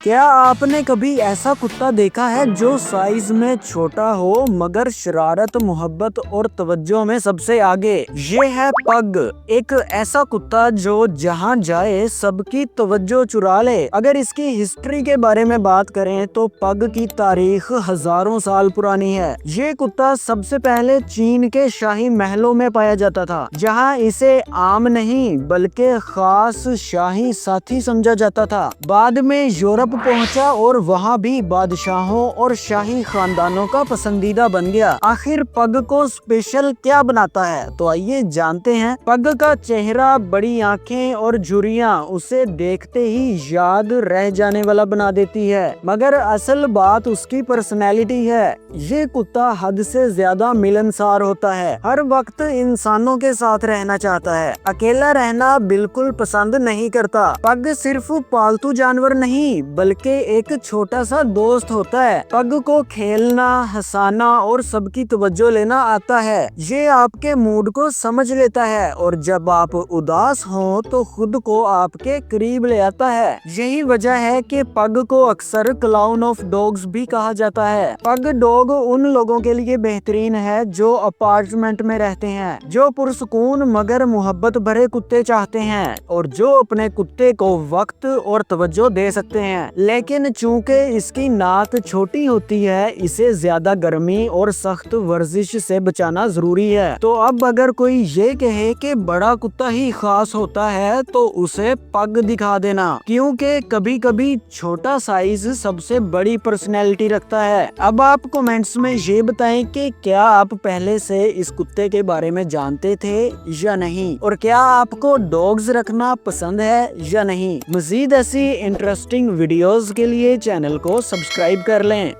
کیا آپ نے کبھی ایسا کتا دیکھا ہے جو سائز میں چھوٹا ہو مگر شرارت، محبت اور توجہ میں سب سے آگے؟ یہ ہے پگ، ایک ایسا کتا جو جہاں جائے سب کی توجہ چرا لے۔ اگر اس کی ہسٹری کے بارے میں بات کریں تو پگ کی تاریخ ہزاروں سال پرانی ہے۔ یہ کتا سب سے پہلے چین کے شاہی محلوں میں پایا جاتا تھا، جہاں اسے عام نہیں بلکہ خاص شاہی ساتھی سمجھا جاتا تھا۔ بعد میں یورپ پہنچا اور وہاں بھی بادشاہوں اور شاہی خاندانوں کا پسندیدہ بن گیا۔ آخر پگ کو اسپیشل کیا بناتا ہے؟ تو آئیے جانتے ہیں۔ پگ کا چہرہ، بڑی آنکھیں اور جھریاں اسے دیکھتے ہی یاد رہ جانے والا بنا دیتی ہے، مگر اصل بات اس کی پرسنالٹی ہے۔ یہ کتا حد سے زیادہ ملنسار ہوتا ہے، ہر وقت انسانوں کے ساتھ رہنا چاہتا ہے، اکیلا رہنا بالکل پسند نہیں کرتا۔ پگ صرف پالتو جانور نہیں بلکہ ایک چھوٹا سا دوست ہوتا ہے۔ پگ کو کھیلنا، ہنسانا اور سب کی توجہ لینا آتا ہے۔ یہ آپ کے موڈ کو سمجھ لیتا ہے اور جب آپ اداس ہوں تو خود کو آپ کے قریب لے آتا ہے۔ یہی وجہ ہے کہ پگ کو اکثر کلاؤن آف ڈاگز بھی کہا جاتا ہے۔ پگ ڈاگ ان لوگوں کے لیے بہترین ہے جو اپارٹمنٹ میں رہتے ہیں، جو پرسکون مگر محبت بھرے کتے چاہتے ہیں اور جو اپنے کتے کو وقت اور توجہ دے سکتے ہیں۔ لیکن چونکہ اس کی ناک چھوٹی ہوتی ہے، اسے زیادہ گرمی اور سخت ورزش سے بچانا ضروری ہے۔ تو اب اگر کوئی یہ کہے کہ بڑا کتا ہی خاص ہوتا ہے تو اسے پگ دکھا دینا، کیونکہ کبھی کبھی چھوٹا سائز سب سے بڑی پرسنالٹی رکھتا ہے۔ اب آپ کومنٹس میں یہ بتائیں کہ کیا آپ پہلے سے اس کتے کے بارے میں جانتے تھے یا نہیں، اور کیا آپ کو ڈاگز رکھنا پسند ہے یا نہیں۔ مزید ایسی انٹرسٹنگ ویڈیوز کے لیے چینل کو سبسکرائب کر لیں۔